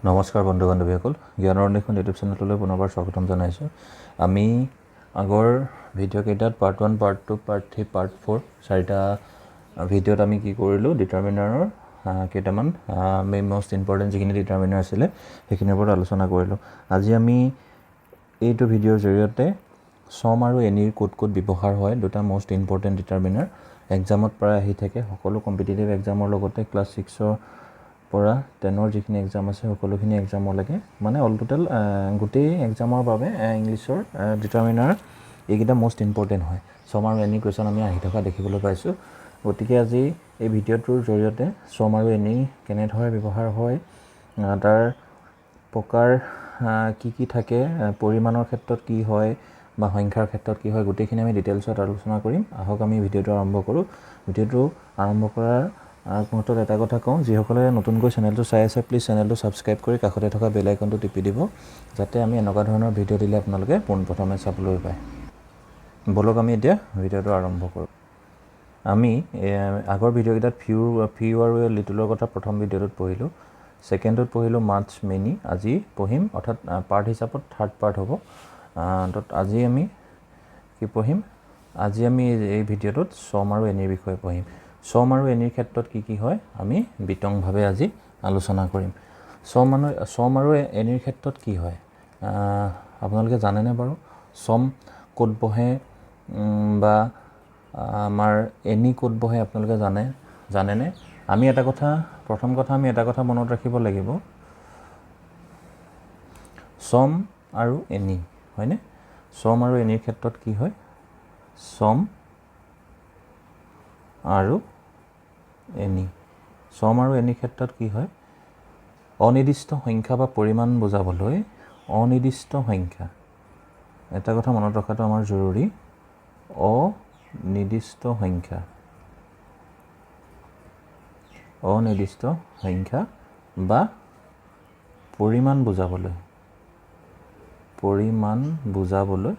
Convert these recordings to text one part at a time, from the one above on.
নমস্কাৰ বন্ধু বান্ধৱীসকল, জ্ঞানৰ অন্বেষণ ইউটিউব চেনেললৈ পুনৰবাৰ স্বাগতম জনাইছোঁ। আমি আগৰ ভিডিঅ' কেইটাত পাৰ্ট 1, পাৰ্ট 2, পাৰ্ট 3, পাৰ্ট 4 চাৰিটা ভিডিঅ'ত আমি কি কৰিলোঁ, ডিটাৰমিনাৰৰ কেইটামান মষ্ট ইম্পৰ্টেণ্ট যিখিনি ডিটাৰমিনাৰ আছিলে সেইখিনিৰ ওপৰত আলোচনা কৰিলোঁ। আজি আমি এইটো ভিডিঅ'ৰ জৰিয়তে সম আৰু এনিৰ ক'ত ক'ত ব্যৱহাৰ হয়, দুটা মষ্ট ইম্পৰ্টেণ্ট ডিটাৰমিনাৰ এক্সামত প্ৰায় আহি থাকে। সকলো কম্পিটিটিভ এক্সামৰ লগতে ক্লাছ 6ৰ পৰা 10ৰ যিখিনি এক্সাম আছে সকলোখিনি এক্সামলৈকে মানে অল টোটেল গোটেই এক্সামৰ বাবে ইংলিছৰ ডিটাৰমিনাৰ এইকেইটা মষ্ট ইম্পৰ্টেণ্ট হয়। সম আৰু এনি কুৱেশ্যন আমি আহি থকা দেখিবলৈ পাইছোঁ। গতিকে আজি এই ভিডিঅ'টোৰ জৰিয়তে সম আৰু এনি কেনেদৰে ব্যৱহাৰ হয়, তাৰ প্ৰকাৰ কি কি থাকে, পৰিমাণৰ ক্ষেত্ৰত কি হয় বা সংখ্যাৰ ক্ষেত্ৰত কি হয়, গোটেইখিনি আমি ডিটেইলছত আলোচনা কৰিম। আহক আমি ভিডিঅ'টো আৰম্ভ কৰোঁ। ভিডিঅ'টো আৰম্ভ কৰাৰ মুহূৰ্তত এটা কথা কওঁ, যিসকলে নতুনকৈ চেনেলটো চাই আছে প্লিজ চেনেলটো ছাবস্ক্ৰাইব কৰি কাষতে থকা বেল আইকনটো টিপি দিব, যাতে আমি এনেকুৱা ধৰণৰ ভিডিঅ' দিলে আপোনালোকে পোনপ্ৰথমে চাবলৈ পায়। বলক আমি এতিয়া ভিডিঅ'টো আৰম্ভ কৰোঁ। আমি আগৰ ভিডিঅ'কেইটাত ফিউ আৰু লিটলৰ কথা প্ৰথম ভিডিঅ'টোত পঢ়িলোঁ, ছেকেণ্ডটোত পঢ়িলোঁ মাছ মেনি। আজি পঢ়িম, অৰ্থাৎ পাৰ্ট হিচাপত থাৰ্ড পাৰ্ট হ'ব। আজি আমি কি পঢ়িম, আজি আমি এই ভিডিঅ'টোত সম আৰু এনিৰ বিষয়ে পঢ়িম। সম আৰু এনিৰ ক্ষেত্ৰত কি কি হয় আমি বিতংভাৱে আজি আলোচনা কৰিম। সম আৰু এনিৰ ক্ষেত্ৰত কি হয় আপোনালোকে জানেনে বাৰু? সম ক'ত বহে বা আমাৰ এনি ক'ত বহে আপোনালোকে জানেনে? আমি প্ৰথম কথা আমি এটা কথা মনত ৰাখিব লাগিব, সম আৰু এনি, হয়নে? সম আৰু এনিৰ ক্ষেত্ৰত কি হয়, সম আৰু এনি। সম আৰু এনিৰ ক্ষেত্ৰত কি হয়, অনিৰ্দিষ্ট সংখ্যা বা পৰিমাণ বুজাবলৈ অনিৰ্দিষ্ট সংখ্যা, এটা কথা মনত ৰখাটো আমাৰ জৰুৰী, অনিৰ্দিষ্ট সংখ্যা বা পৰিমাণ বুজাবলৈ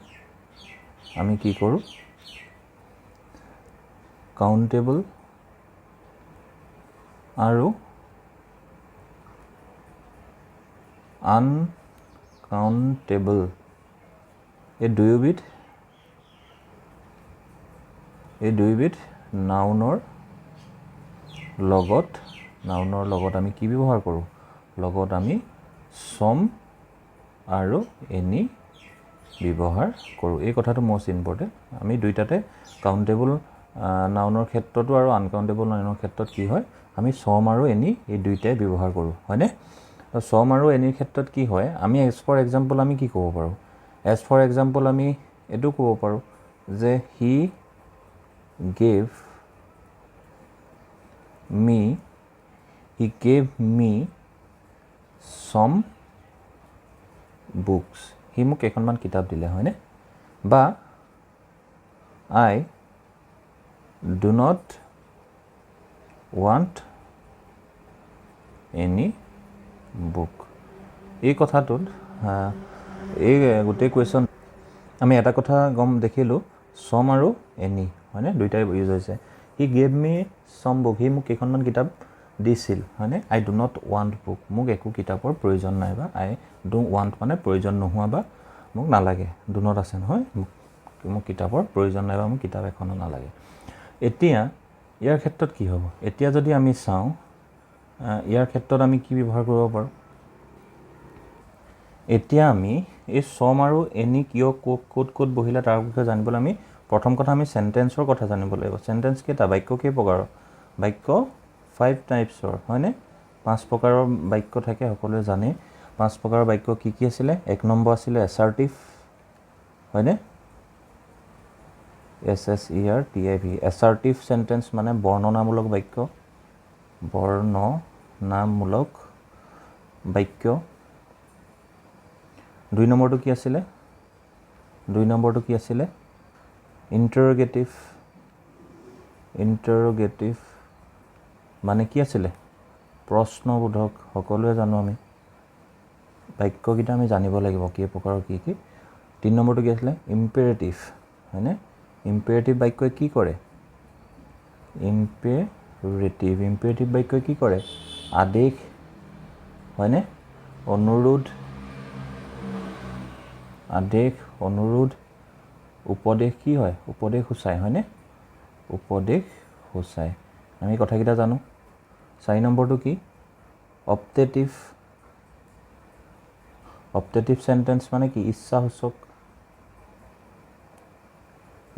আমি কি কৰোঁ, কাউণ্টেবল আৰু আনকাউণ্টেবল এই দুয়োবিধ নাউনৰ লগত আমি কি ব্যৱহাৰ কৰোঁ, লগত আমি সম আৰু এনি ব্যৱহাৰ কৰোঁ। এই কথাটো মষ্ট ইম্পৰ্টেণ্ট। আমি দুইটাতে কাউণ্টেবল নাউনৰ ক্ষেত্ৰতো আৰু আনকাউণ্টেবল নাউনৰ ক্ষেত্ৰত কি হয়, আমি সম আৰু এনি এই দুইটাই ব্যৱহাৰ কৰোঁ, হয়নে? সম আৰু এনিৰ ক্ষেত্ৰত কি হয়, আমি এজ ফৰ এক্সাম্পল আমি কি ক'ব পাৰোঁ, আমি এইটো ক'ব পাৰোঁ যে he gave me some books, সি মোক কেইখনমান কিতাপ দিলে, হয়নে? বা I do not want any book। এই কথাটোত এই গোটেই কুৱেশ্যন আমি এটা কথা দেখিলোঁ, সম আৰু এনি, হয়নে? দুইটাই ইউজ হৈছে। He gave me some book, সি মোক কেইখনমান কিতাপ দিছিল, হয়নে? আই ডু নট ৱান্ট বুক, মোক একো কিতাপৰ প্ৰয়োজন নাই, বা আই ডু ৱান্ট মানে প্ৰয়োজন নোহোৱা বা মোক নালাগে, ডু নট আছে নহয়, মোক কিতাপৰ প্ৰয়োজন নাই বা মোক কিতাপ এখনো নালাগে। এতিয়া ইয়াৰ ক্ষেত্ৰত কি হ'ব, এতিয়া যদি আমি চাওঁ ইয়াৰ ক্ষেত্ৰত আমি কি ব্যৱহাৰ কৰিব পাৰোঁ, এতিয়া আমি এই সম আৰু এনি কিয় ক'ত বহিলে তাৰ বিষয়ে জানিবলৈ আমি প্ৰথম কথা আমি চেণ্টেন্সৰ কথা জানিব লাগিব। চেণ্টেন্স কেইটা, বাক্য কেই প্ৰকাৰৰ, বাক্য 5 টাইপছৰ, হয়নে? 5 প্ৰকাৰৰ বাক্য থাকে, সকলোৱে জানে। 5 প্ৰকাৰৰ বাক্য কি কি আছিলে? 1 নম্বৰ আছিলে এছাৰ্টিভ, হয়নে? SSERTIV, এছাৰ্টিভ চেণ্টেন্স মানে বৰ্ণনামূলক বাক্য, দুই নম্বৰটো কি আছিলে? ইণ্টাৰগেটিভ মানে কি আছিলে? প্ৰশ্নবোধক। সকলোৱে জানো আমি, বাক্যকেইটা আমি জানিব লাগিব কি প্ৰকাৰৰ কি কি। 3 নম্বৰটো কি আছিলে? ইম্পেৰেটিভ, হয়নে? ইম্পেৰেটিভ বাক্যই কি কৰে? ইম্পেৰেটিভ বাক্যই কি কৰে? আদেশ, হয়নে? অনুৰোধ আদেশ অনুৰোধ উপদেশ কি হয় উপদেশ সূচায় হয়নে উপদেশ সূচায় আমি কথাকিটা জানো 4 নম্বৰটো কি অপটেটিভ সেন্টেন্স মানে কি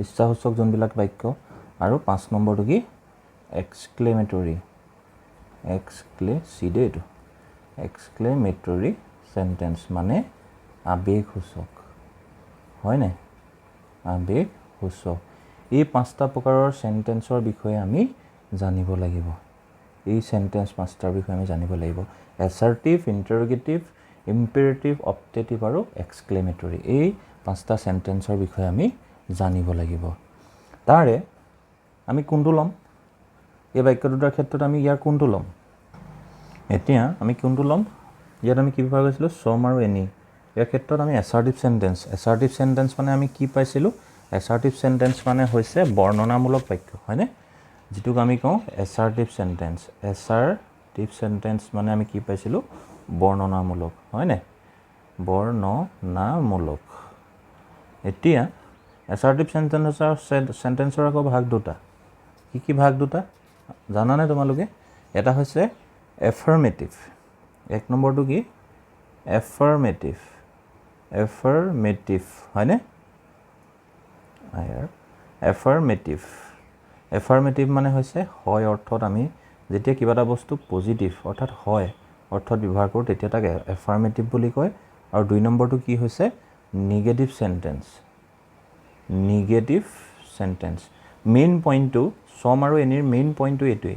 ইচ্ছাসূচক যোনবিলাক বাক্য আৰু 5 নম্বৰটো কি এক্সক্লেমেটৰী সেন্টেন্স মানে আবেগসূচক হয় নাই আবেগসূচক এই 5টা প্ৰকাৰৰ সেন্টেন্সৰ বিষয়ে আমি জানিব লাগিব এই সেন্টেন্স 5টাৰ বিষয়ে আমি জানিব লাগিব এছাৰ্টিভ ইন্টাৰগেটিভ ইম্পেৰেটিভ অপটেটিভ আৰু এক্সক্লেমেটৰী এই 5টা সেন্টেন্সৰ বিষয়ে আমি জানিব লাগিব তাৰে আমি কোনটো লম এই বাক্য দুটাৰ ক্ষেত্ৰত আমি ইয়াৰ কোনটো লম এতিয়া আমি কোনটো লম ইয়াত আমি কি ব্যৱহাৰ কৰিছিলো সম আৰু এনি ইয়াৰ ক্ষেত্ৰত আমি এছাৰ্টিভ সেন্টেন্স মানে আমি কি পাইছিলো এছাৰ্টিভ সেন্টেন্স মানে হৈছে বৰ্ণনামূলক বাক্য হয়নে যেটোক আমি কওঁ এছাৰ্টিভ সেন্টেন্স মানে আমি কি পাইছিলো বৰ্ণনামূলক হয়নে বৰ্ণনামূলক এতিয়া এছাৰ্টিভ সেন্টেন্সৰ আকৌ ভাগ দুটা কি ভাগ দুটা জানানে তোমালোকে এটা হৈছে এফাৰ্মেটিভ এক নম্বৰটো কি এফাৰ্মেটিভ হয়নে এফাৰ্মেটিভ মানে হৈছে হয় অৰ্থত আমি যেতিয়া কিবা এটা বস্তু পজিটিভ অৰ্থাৎ হয় অৰ্থত ব্যৱহাৰ কৰোঁ তেতিয়া তাক এফাৰ্মেটিভ বুলি কয় আৰু 2 নম্বৰটো কি হৈছে নিগেটিভ সেন্টেন্স মেইন পইণ্টটো সম আৰু এনিৰ মেইন পইণ্টটো এইটোৱে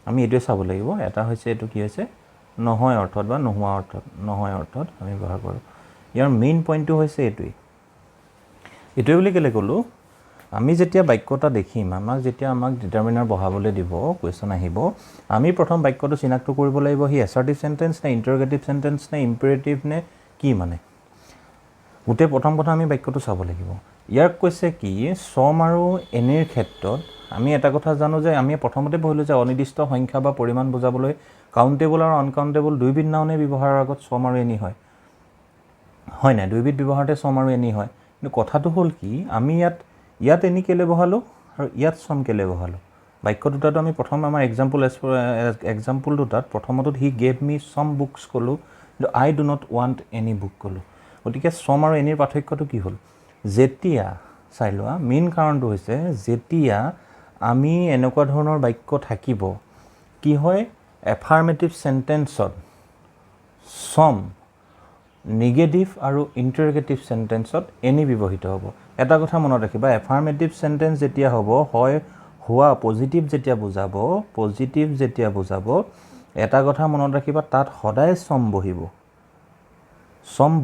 আমি এইটোৱে চাব লাগিব এটা হৈছে এইটো কি হৈছে নহয় অৰ্থত বা নোহোৱা অৰ্থত আমি ব্যৱহাৰ কৰোঁ ইয়াৰ মেইন পইণ্টটো হৈছে এইটোৱে বুলি কেলে ক'লো আমি যেতিয়া বাক্যটা দেখিম আমাক ডিটাৰমিনাৰ বহাবলৈ দিব কোৱেশ্চন আহিব আমি প্ৰথম বাক্যটো চিনাক্ত কৰিব লাগিব হি এছাৰ্টিভ সেন্টেন্স নে ইন্টাৰগেটিভ সেন্টেন্স নে ইম্পেৰেটিভ নে কি মানে গোটেই প্ৰথম কথা আমি বাক্যটো চাব লাগিব ইয়াক কৈছে কি সম আৰু এনিৰ ক্ষেত্ৰত আমি এটা কথা জানো যে আমি প্ৰথমতে পঢ়িলো যে অনিৰ্দিষ্ট সংখ্যা বা পৰিমাণ বুজাবলৈ কাউন্টেবল আৰু আনকাউন্টেবল দুইবিধ নাউনে ব্যৱহাৰৰ আগত সম আৰু এনি হয় না দুইবিধ ব্যৱহাৰতে সম আৰু এনি হয় কিন্তু কথাটো হ'ল কি আমি ইয়াত এনি কেলে বহালো আৰু ইয়াত সম কেলে বহালো বাক্য দুটাটো আমি প্ৰথম আমাৰ এক্সাম্পল দুটাত প্ৰথমটোত হি গেভ মি সম বুকছ ক'লো কিন্তু I do not want any book ক'লো গতিকে সম আৰু এনিৰ পাৰ্থক্যটো কি হ'ল যেতিয়া চাই লোৱা মেইন কাৰণটো হৈছে যেতিয়া আমি এনেকুৱা ধৰণৰ বাক্য থাকিব কি হয় এফাৰ্মেটিভ সেন্টেন্সত সম নিগেটিভ আৰু ইন্টাৰগেটিভ সেন্টেন্সত এনি ব্যৱহৃত হ'ব এটা কথা মনত ৰাখিবা এফাৰ্মেটিভ সেন্টেন্স যেতিয়া হ'ব হয় হোৱা পজিটিভ যেতিয়া বুজাব এটা কথা মনত ৰাখিবা তাত সদায় সম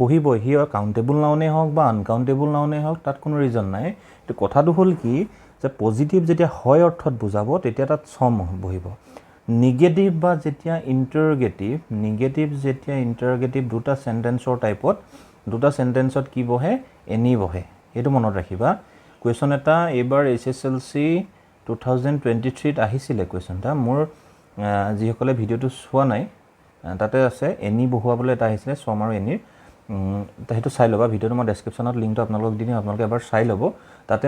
বহিব হি কাউন্টেবল নাউনে হওক বা আনকাউন্টেবল নাউনে হওক তাত কোনো ৰিজন নাই কিন্তু কথাটো হ'ল কি যে পজিটিভ যেতিয়া হয় অৰ্থত বুজাব তেতিয়া তাত সম বহিব নিগেটিভ বা যেতিয়া ইন্টাৰগেটিভ দুটা সেন্টেন্সত কি বহে এনি বহে এইটো মনত ৰাখিবা কোৱেশ্চন এটা এইবাৰ SSLC 2023 ত আহিছিলে কোৱেশ্চন এটা মোৰ যিসকলে ভিডিঅ'টো চোৱা নাই তাতে আছে এনি বহুৱাবলৈ এটা আহিছিলে সম আৰু এনিৰ সেইটো চাই ল'বা ভিডিঅ'টো মই ডেছক্ৰিপশ্যনত লিংকটো আপোনালোকক দি দিম আপোনালোকে এবাৰ চাই ল'ব তাতে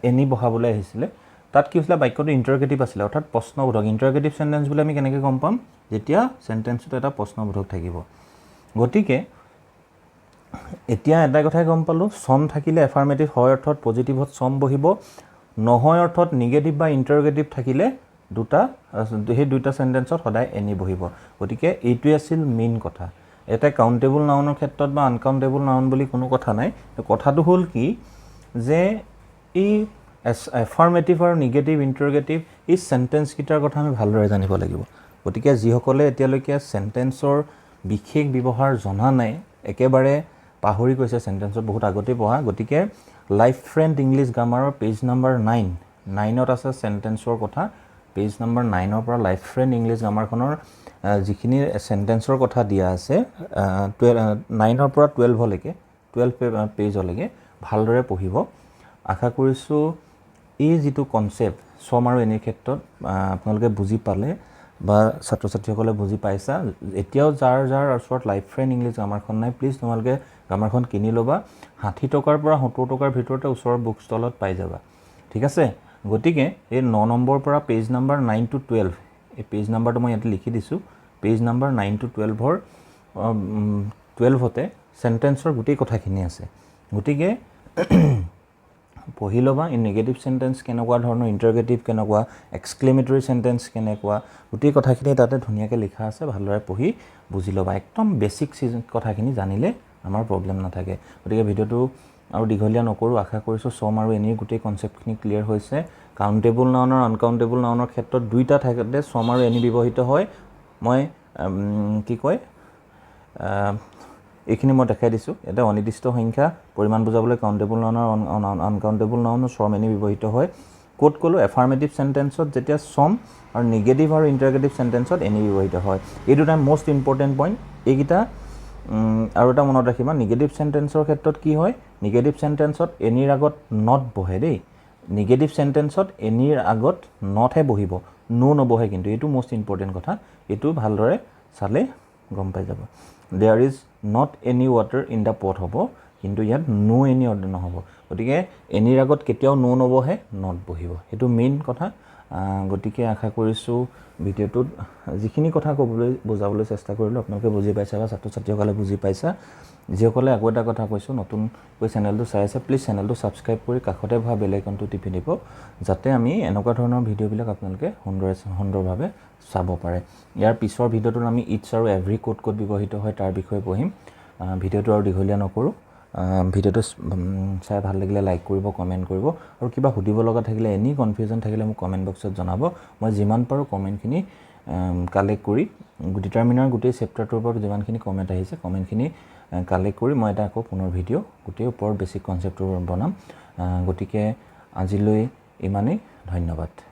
এনি বহাবলৈ আহিছিলে তাত কি হৈছিলে বাক্যটো ইন্টাৰগেটিভ আছিলে অৰ্থাৎ প্ৰশ্নবোধক ইন্টাৰগেটিভ সেন্টেন্স বুলি আমি কেনেকৈ গম পাম যেতিয়া সেন্টেন্সটো এটা প্ৰশ্নবোধক থাকিব গতিকে এতিয়া এটা কথাই গম পালো সম থাকিলে এফাৰ্মেটিভ হয় অৰ্থত পজিটিভত সম বহিব নহয় অৰ্থত নিগেটিভ বা ইন্টাৰগেটিভ থাকিলে সেই দুটা সেন্টেন্সত সদায় এনি বহিব গতিকে এইটোৱে আছিল মেইন কথা এটা কাউন্টেবল নাউনৰ ক্ষেত্ৰত বা আনকাউন্টেবল নাউন বুলি কোনো কথা নাই কথাটো হ'ল কি যে এই এফাৰ্মেটিভ আৰু নিগেটিভ ইন্টাৰগেটিভ এই সেন্টেন্স কিটাৰ কথা আমি ভালদৰে জানিব লাগিব গতিকে যিসকলে এতিয়ালৈকে সেন্টেন্সৰ বিশেষ ব্যৱহাৰ জনা নাই একেবাৰে পাহৰি গৈছে সেন্টেন্সৰ বহুত আগতে পঢ়া গতিকে লাইফ ফ্ৰেণ্ড ইংলিছ গ্ৰামাৰৰ পেজ নম্বৰ 9ত আছে সেন্টেন্সৰ কথা পেজ নম্বৰ 9ৰ পৰা লাইফ ফ্ৰেণ্ড ইংলিছ গ্ৰামাৰখনৰ যিখিনি সেন্টেন্সৰ কথা দিয়া আছে 9ৰ পৰা 12 পেজলৈকে ভালদৰে পঢ়িব আশা কৰিছোঁ এই যিটো কনসেপ্ট সম আৰু এনিৰ ক্ষেত্ৰত আপোনালোকে বুজি পালে বা ছাত্ৰ ছাত্ৰীসকলে বুজি পাইছা এতিয়াও যাৰ যাৰ ওচৰত লাইফ ফ্ৰেণ্ড ইংলিছ গ্ৰামাৰখন নাই প্লিজ তোমালোকে গ্ৰামাৰখন কিনি ল'বা 60 টকাৰ পৰা 70 টকাৰ ভিতৰতে ওচৰৰ বুক ষ্টলত পাই যাবা ঠিক আছে গতিকে এই 9 নম্বৰৰ পৰা পেজ নাম্বাৰ 9 to 12 এই পেজ নাম্বাৰটো মই ইয়াতে লিখি দিছোঁ পেজ নাম্বাৰ 9 to 12ৰ 12তে সেন্টেন্সৰ গোটেই কথাখিনি আছে গতিকে পঢ়ি ল'বা এই নেগেটিভ সেন্টেন্স কেনেকুৱা ধৰণৰ ইন্টাৰগেটিভ কেনেকুৱা এক্সক্লেমেটৰী সেন্টেন্স কেনেকুৱা গোটেই কথাখিনি তাতে ধুনীয়াকৈ লিখা আছে ভালদৰে পঢ়ি বুজি ল'বা একদম বেসিক কথাখিনি জানিলে আমাৰ প্ৰবলেম নাথাকে গতিকে ভিডিওটো আৰু দীঘলীয়া নকৰো আশা কৰিছো সম আৰু এনিৰ গোটেই কনসেপ্টখিনি ক্লিয়াৰ হৈছে কাউন্টেবল নাউন আৰু আনকাউন্টেবল নাউনৰ ক্ষেত্ৰত দুইটা থাকে সম আৰু এনি ব্যৱহৃত হয় মই কি কয় এইখিনি মই দেখাই দিছোঁ এটা অনিৰ্দিষ্ট সংখ্যা পৰিমাণ বুজাবলৈ কাউন্টেবল নাউন আৰু আনকাউন্টেবল নাউনৰ সম এনি ব্যৱহৃত হয় কোড কলো এফাৰ্মেটিভ সেন্টেন্সত যেতিয়া সম আৰু নেগেটিভ আৰু ইন্টাৰগেটিভ সেন্টেন্সত এনি ব্যৱহৃত হয় এই দুটা মোস্ট ইম্পৰ্টেন্ট পইণ্ট এইকিটা আৰু এটা মনত ৰাখিবা নেগেটিভ সেন্টেন্সৰ ক্ষেত্ৰত কি হয় নেগেটিভ সেন্টেন্সত এনিৰ আগত নট বহে দেই নেগেটিভ সেন্টেন্সত এনিৰ আগত নটহে বহিব নো নবহে কিন্তু এইটো মোস্ট ইম্পৰ্টেন্ট কথা এইটো ভালদৰে চালে গম পাই যাব there is not any water in the pot হ'ব কিন্তু ইয়াত নো এনি অৰ্ডাৰ নহ'ব গতিকে এনিৰ আগত কেতিয়াও নো নবহে নট বহিব সেইটো মেইন কথা গতিকে আশা কৰিছোঁ ভিডিওটোত যিখিনি কথা ক'বলৈ বুজাবলৈ চেষ্টা কৰিলোঁ আপোনালোকে বুজি পাইছে বা ছাত্ৰ ছাত্ৰীসকলে বুজি পাইছা যিসকলে আকৌ এটা কথা কৈছোঁ নতুনকৈ চেনেলটো চাই আছে প্লিজ চেনেলটো ছাবস্ক্ৰাইব কৰি কাষতে হোৱা বেল আইকনটো টিপি দিব যাতে আমি এনেকুৱা ধৰণৰ ভিডিঅ'বিলাক আপোনালোকে সুন্দৰভাৱে চাব পাৰে ইয়াৰ পিছৰ ভিডিঅ'টোত আমি ইটছ আৰু এভৰি ক'ড ব্যৱহৃত হয় তাৰ বিষয়ে পঢ়িম ভিডিঅ'টো আৰু দীঘলীয়া নকৰোঁ ভিডিঅ'টো চাই ভাল লাগিলে লাইক কৰিব কমেণ্ট কৰিব আৰু কিবা সুধিব লগা থাকিলে এনি কনফিউজন থাকিলে মোক কমেণ্ট বক্সত জনাব মই যিমান পাৰোঁ কমেণ্টখিনি কালেক্ট কৰি ডিটাৰমিনাৰ গোটেই চেপ্টাৰটোৰ ওপৰত যিমানখিনি কমেণ্ট আহিছে কমেণ্টখিনি কালেক্ট কৰি মই এটা আকৌ পুনৰ ভিডিঅ' গোটেই ওপৰত বেছিক কনচেপ্টৰ বনাম গতিকে আজিলৈ ইমানেই ধন্যবাদ